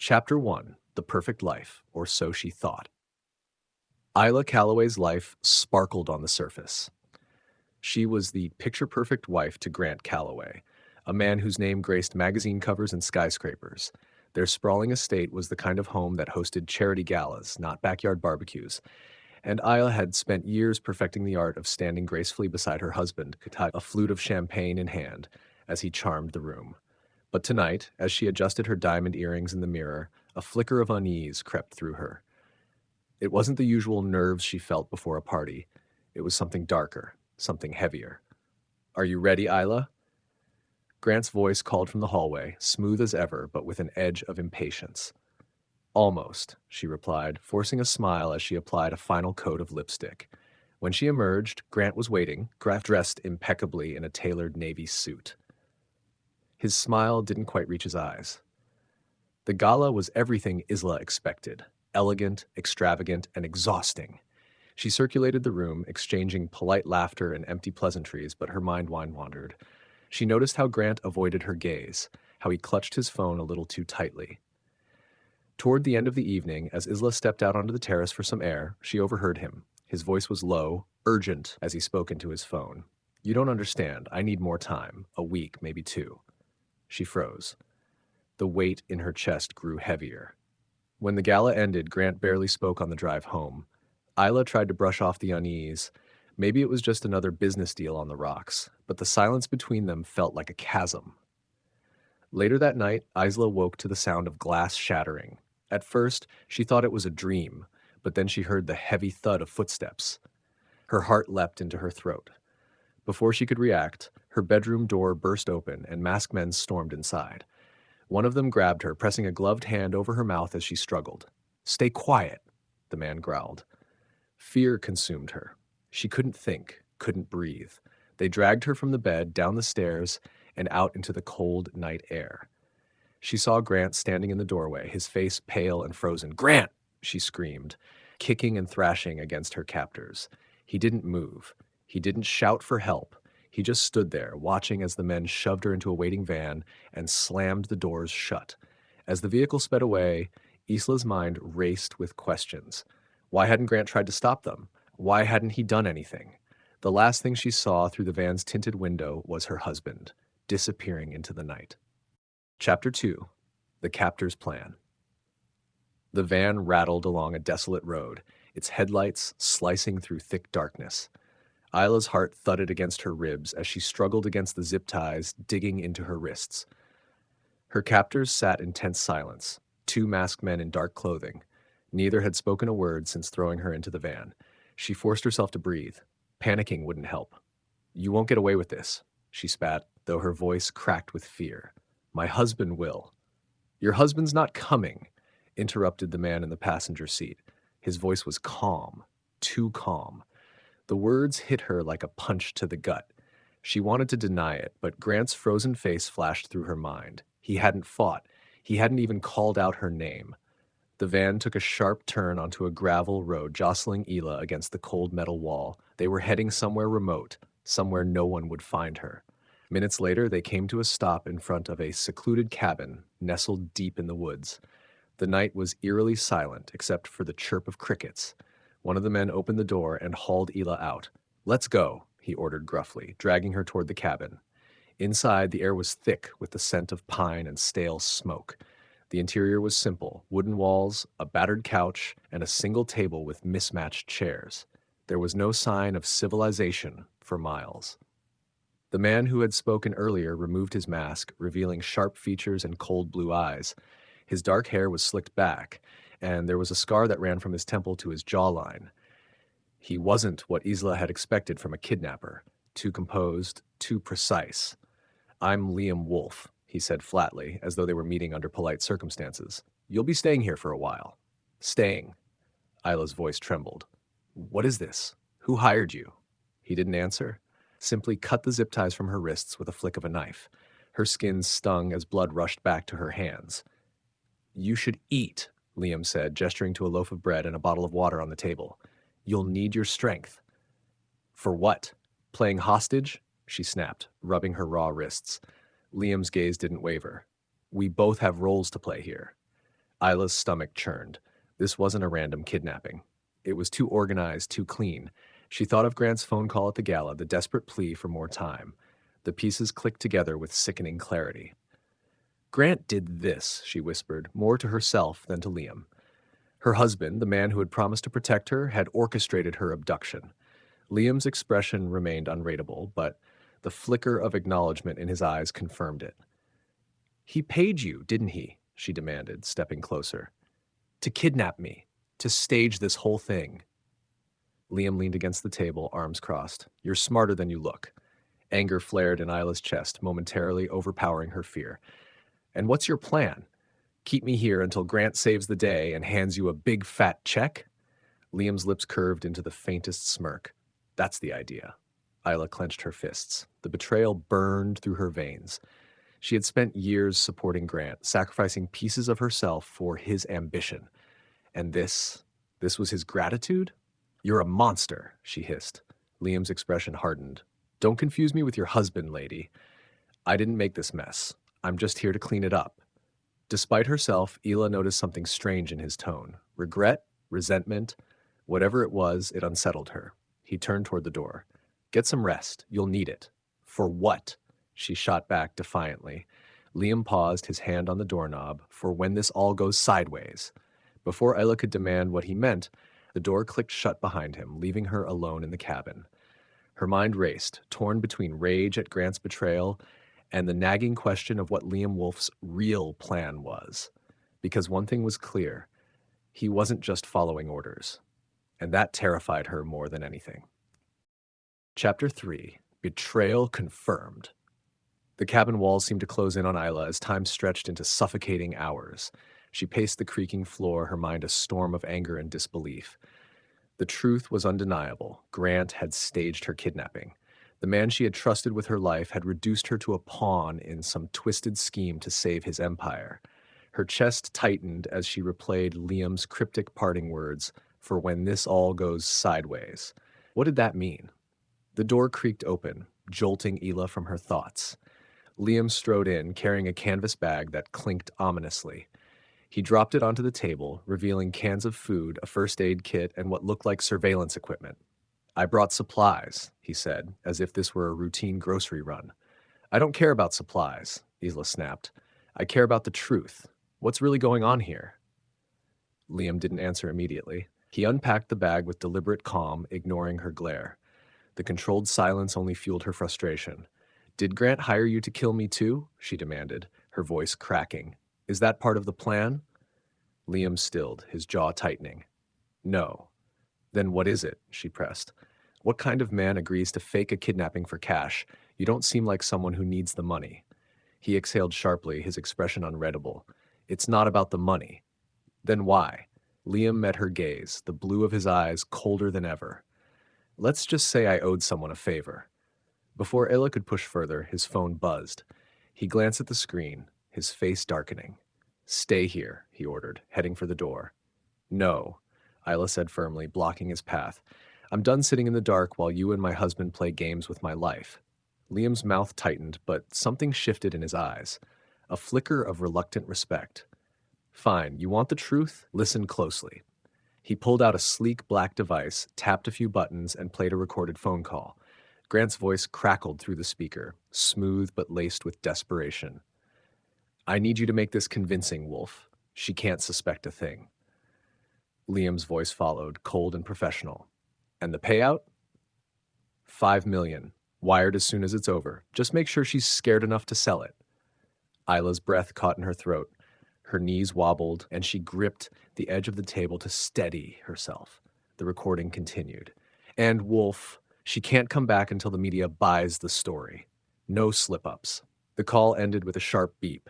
Chapter 1: The Perfect Life, or so she thought. Isla Calloway's life sparkled on the surface. She was the picture-perfect wife to Grant Calloway, a man whose name graced magazine covers and skyscrapers. Their sprawling estate was the kind of home that hosted charity galas, not backyard barbecues, and Isla had spent years perfecting the art of standing gracefully beside her husband, a flute of champagne in hand, as he charmed the room. But tonight, as she adjusted her diamond earrings in the mirror, a flicker of unease crept through her. It wasn't the usual nerves she felt before a party. It was something darker, something heavier. "Are you ready, Isla?" Grant's voice called from the hallway, smooth as ever, but with an edge of impatience. "Almost," she replied, forcing a smile as she applied a final coat of lipstick. When she emerged, Grant was waiting, dressed impeccably in a tailored navy suit. His smile didn't quite reach his eyes. The gala was everything Isla expected: elegant, extravagant, and exhausting. She circulated the room, exchanging polite laughter and empty pleasantries, but her mind wandered. She noticed how Grant avoided her gaze, how he clutched his phone a little too tightly. Toward the end of the evening, as Isla stepped out onto the terrace for some air, she overheard him. His voice was low, urgent, as he spoke into his phone. "You don't understand. I need more time. A week, maybe 2. She froze. The weight in her chest grew heavier. When the gala ended, Grant barely spoke on the drive home. Isla tried to brush off the unease. Maybe it was just another business deal on the rocks, but the silence between them felt like a chasm. Later that night, Isla woke to the sound of glass shattering. At first, she thought it was a dream, but then she heard the heavy thud of footsteps. Her heart leapt into her throat. Before she could react, her bedroom door burst open and masked men stormed inside. One of them grabbed her, pressing a gloved hand over her mouth as she struggled. "Stay quiet," the man growled. Fear consumed her. She couldn't think, couldn't breathe. They dragged her from the bed, down the stairs, and out into the cold night air. She saw Grant standing in the doorway, his face pale and frozen. "Grant!" she screamed, kicking and thrashing against her captors. He didn't move. He didn't shout for help. He just stood there, watching as the men shoved her into a waiting van and slammed the doors shut. As the vehicle sped away, Isla's mind raced with questions. Why hadn't Grant tried to stop them? Why hadn't he done anything? The last thing she saw through the van's tinted window was her husband, disappearing into the night. Chapter 2: The Captor's Plan. The van rattled along a desolate road, its headlights slicing through thick darkness. Isla's heart thudded against her ribs as she struggled against the zip ties digging into her wrists. Her captors sat in tense silence, 2 masked men in dark clothing. Neither had spoken a word since throwing her into the van. She forced herself to breathe. Panicking wouldn't help. "You won't get away with this," she spat, though her voice cracked with fear. "My husband will." "Your husband's not coming," interrupted the man in the passenger seat. His voice was calm, too calm. The words hit her like a punch to the gut. She wanted to deny it, but Grant's frozen face flashed through her mind. He hadn't fought. He hadn't even called out her name. The van took a sharp turn onto a gravel road, jostling Isla against the cold metal wall. They were heading somewhere remote, somewhere no one would find her. Minutes later, they came to a stop in front of a secluded cabin, nestled deep in the woods. The night was eerily silent, except for the chirp of crickets. One of the men opened the door and hauled Isla out. "Let's go," he ordered gruffly, dragging her toward the cabin. Inside, the air was thick with the scent of pine and stale smoke. The interior was simple: wooden walls, a battered couch, and a single table with mismatched chairs. There was no sign of civilization for miles. The man who had spoken earlier removed his mask, revealing sharp features and cold blue eyes. His dark hair was slicked back, and there was a scar that ran from his temple to his jawline. He wasn't what Isla had expected from a kidnapper: too composed, too precise. "I'm Liam Wolfe," he said flatly, as though they were meeting under polite circumstances. "You'll be staying here for a while." "Staying." Isla's voice trembled. "What is this? Who hired you?" He didn't answer, simply cut the zip ties from her wrists with a flick of a knife. Her skin stung as blood rushed back to her hands. "You should eat," Liam said, gesturing to a loaf of bread and a bottle of water on the table. "You'll need your strength." "For what? Playing hostage?" she snapped, rubbing her raw wrists. Liam's gaze didn't waver. "We both have roles to play here." Isla's stomach churned. This wasn't a random kidnapping. It was too organized, too clean. She thought of Grant's phone call at the gala, the desperate plea for more time. The pieces clicked together with sickening clarity. Grant did this, she whispered, more to herself than to Liam. Her husband, the man who had promised to protect her, had orchestrated her abduction. Liam's expression remained unreadable, but the flicker of acknowledgement in his eyes confirmed it. He paid you, didn't he? She demanded, stepping closer. To kidnap me, to stage this whole thing. Liam leaned against the table, arms crossed. You're smarter than you look. Anger flared in Isla's chest, momentarily overpowering her fear. And what's your plan? Keep me here until Grant saves the day and hands you a big fat check? Liam's lips curved into the faintest smirk. That's the idea. Isla clenched her fists. The betrayal burned through her veins. She had spent years supporting Grant, sacrificing pieces of herself for his ambition. And this was his gratitude? You're a monster, she hissed. Liam's expression hardened. Don't confuse me with your husband, lady. I didn't make this mess. I'm just here to clean it up. Despite herself, Isla noticed something strange in his tone. Regret, resentment, whatever it was, it unsettled her. He turned toward the door. Get some rest. You'll need it. For what? She shot back defiantly. Liam paused, his hand on the doorknob. For when this all goes sideways. Before Isla could demand what he meant, the door clicked shut behind him, leaving her alone in the cabin. Her mind raced, torn between rage at Grant's betrayal and the nagging question of what Liam Wolfe's real plan was. Because one thing was clear, he wasn't just following orders. And that terrified her more than anything. Chapter 3. Betrayal Confirmed. The cabin walls seemed to close in on Isla as time stretched into suffocating hours. She paced the creaking floor, her mind a storm of anger and disbelief. The truth was undeniable. Grant had staged her kidnapping. The man she had trusted with her life had reduced her to a pawn in some twisted scheme to save his empire. Her chest tightened as she replayed Liam's cryptic parting words, for when this all goes sideways. What did that mean? The door creaked open, jolting Isla from her thoughts. Liam strode in, carrying a canvas bag that clinked ominously. He dropped it onto the table, revealing cans of food, a first aid kit, and what looked like surveillance equipment. I brought supplies, he said, as if this were a routine grocery run. I don't care about supplies, Isla snapped. I care about the truth. What's really going on here? Liam didn't answer immediately. He unpacked the bag with deliberate calm, ignoring her glare. The controlled silence only fueled her frustration. Did Grant hire you to kill me too? She demanded, her voice cracking. Is that part of the plan? Liam stilled, his jaw tightening. No. Then what is it? She pressed. What kind of man agrees to fake a kidnapping for cash? You don't seem like someone who needs the money. He exhaled sharply, his expression unreadable. It's not about the money. Then why? Liam met her gaze, the blue of his eyes colder than ever. Let's just say I owed someone a favor. Before Isla could push further, his phone buzzed. He glanced at the screen, his face darkening. Stay here, he ordered, heading for the door. No, Isla said firmly, blocking his path. I'm done sitting in the dark while you and my husband play games with my life. Liam's mouth tightened, but something shifted in his eyes. A flicker of reluctant respect. Fine, you want the truth? Listen closely. He pulled out a sleek black device, tapped a few buttons, and played a recorded phone call. Grant's voice crackled through the speaker, smooth but laced with desperation. I need you to make this convincing, Wolf. She can't suspect a thing. Liam's voice followed, cold and professional. And the payout? $5 million, wired as soon as it's over. Just make sure she's scared enough to sell it. Isla's breath caught in her throat. Her knees wobbled, and she gripped the edge of the table to steady herself. The recording continued. And Wolf, she can't come back until the media buys the story. No slip-ups. The call ended with a sharp beep.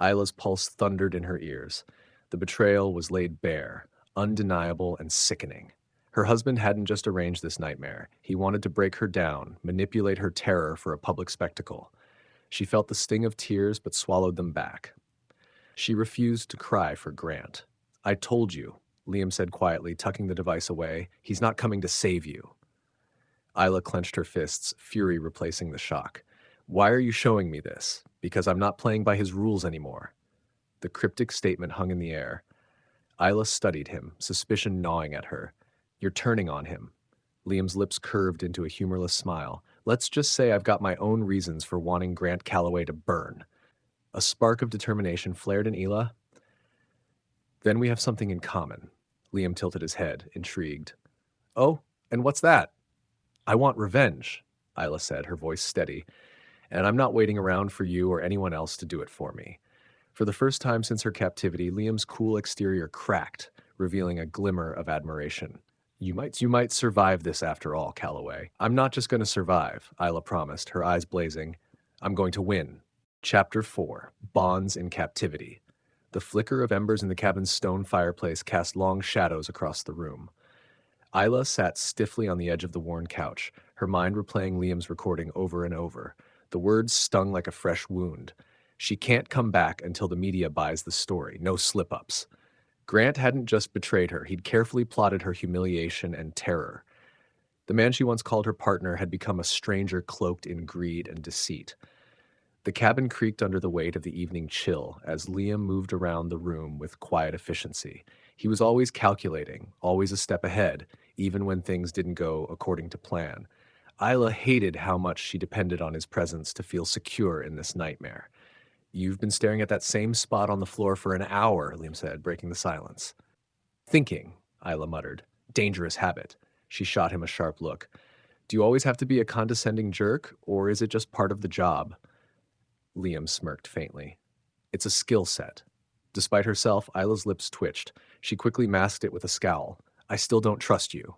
Isla's pulse thundered in her ears. The betrayal was laid bare, undeniable and sickening. Her husband hadn't just arranged this nightmare. He wanted to break her down, manipulate her terror for a public spectacle. She felt the sting of tears but swallowed them back. She refused to cry for Grant. I told you, Liam said quietly, tucking the device away. He's not coming to save you. Isla clenched her fists, fury replacing the shock. Why are you showing me this? Because I'm not playing by his rules anymore. The cryptic statement hung in the air. Isla studied him, suspicion gnawing at her. You're turning on him. Liam's lips curved into a humorless smile. Let's just say I've got my own reasons for wanting Grant Calloway to burn. A spark of determination flared in Isla. Then we have something in common. Liam tilted his head, intrigued. Oh, and what's that? I want revenge, Isla said, her voice steady. And I'm not waiting around for you or anyone else to do it for me. For the first time since her captivity, Liam's cool exterior cracked, revealing a glimmer of admiration. You might survive this after all, Calloway. I'm not just going to survive, Isla promised, her eyes blazing. I'm going to win. Chapter 4. Bonds in Captivity. The flicker of embers in the cabin's stone fireplace cast long shadows across the room. Isla sat stiffly on the edge of the worn couch, her mind replaying Liam's recording over and over. The words stung like a fresh wound. She can't come back until the media buys the story. No slip-ups. Grant hadn't just betrayed her. He'd carefully plotted her humiliation and terror. The man she once called her partner had become a stranger cloaked in greed and deceit. The cabin creaked under the weight of the evening chill as Liam moved around the room with quiet efficiency. He was always calculating, always a step ahead, even when things didn't go according to plan. Isla hated how much she depended on his presence to feel secure in this nightmare. You've been staring at that same spot on the floor for an hour, Liam said, breaking the silence. Thinking, Isla muttered. Dangerous habit. She shot him a sharp look. Do you always have to be a condescending jerk, or is it just part of the job? Liam smirked faintly. It's a skill set. Despite herself, Isla's lips twitched. She quickly masked it with a scowl. I still don't trust you.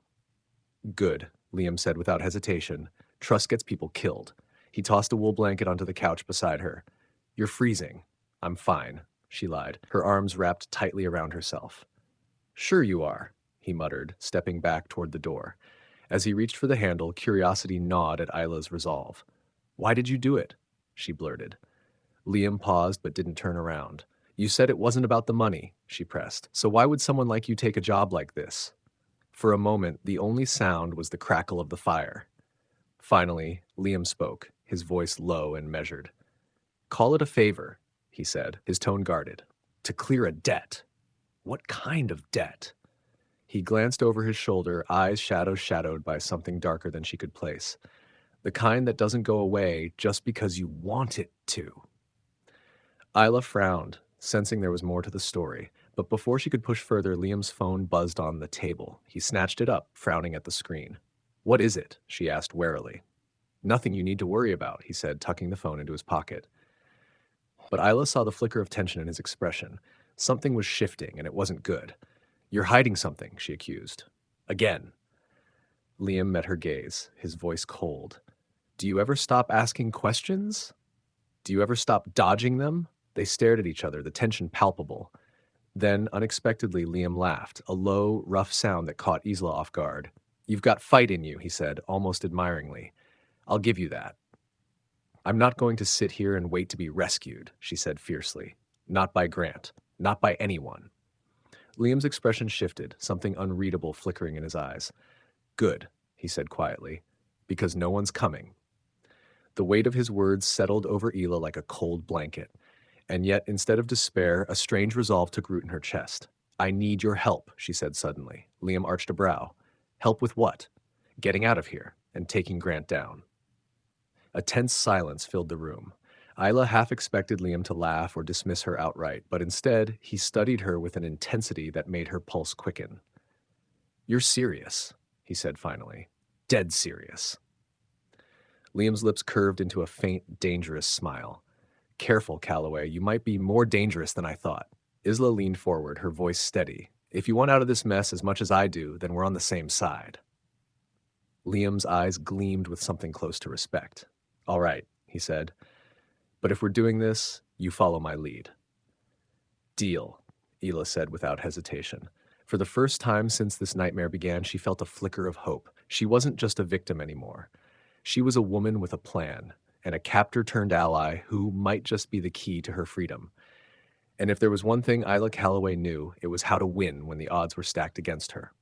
Good, Liam said without hesitation. Trust gets people killed. He tossed a wool blanket onto the couch beside her. You're freezing. I'm fine, she lied, her arms wrapped tightly around herself. Sure you are, he muttered, stepping back toward the door. As he reached for the handle, curiosity gnawed at Isla's resolve. Why did you do it? She blurted. Liam paused but didn't turn around. You said it wasn't about the money, she pressed. So why would someone like you take a job like this? For a moment, the only sound was the crackle of the fire. Finally, Liam spoke, his voice low and measured. Call it a favor, he said, his tone guarded. To clear a debt. What kind of debt? He glanced over his shoulder, eyes shadowed by something darker than she could place. The kind that doesn't go away just because you want it to. Isla frowned, sensing there was more to the story, but before she could push further, Liam's phone buzzed on the table. He snatched it up, frowning at the screen. What is it? She asked warily. Nothing you need to worry about, he said, tucking the phone into his pocket. But Isla saw the flicker of tension in his expression. Something was shifting, and it wasn't good. You're hiding something, she accused. Again. Liam met her gaze, his voice cold. Do you ever stop asking questions? Do you ever stop dodging them? They stared at each other, the tension palpable. Then, unexpectedly, Liam laughed, a low, rough sound that caught Isla off guard. You've got fight in you, he said, almost admiringly. I'll give you that. I'm not going to sit here and wait to be rescued, she said fiercely. Not by Grant. Not by anyone. Liam's expression shifted, something unreadable flickering in his eyes. Good, he said quietly, because no one's coming. The weight of his words settled over Isla like a cold blanket, and yet instead of despair, a strange resolve took root in her chest. I need your help, she said suddenly. Liam arched a brow. Help with what? Getting out of here and taking Grant down. A tense silence filled the room. Isla half expected Liam to laugh or dismiss her outright, but instead, he studied her with an intensity that made her pulse quicken. You're serious, he said finally. Dead serious. Liam's lips curved into a faint, dangerous smile. Careful, Calloway, you might be more dangerous than I thought. Isla leaned forward, her voice steady. If you want out of this mess as much as I do, then we're on the same side. Liam's eyes gleamed with something close to respect. All right, he said. But if we're doing this, you follow my lead. Deal, Isla said without hesitation. For the first time since this nightmare began, she felt a flicker of hope. She wasn't just a victim anymore. She was a woman with a plan, and a captor-turned ally who might just be the key to her freedom. And if there was one thing Isla Calloway knew, it was how to win when the odds were stacked against her.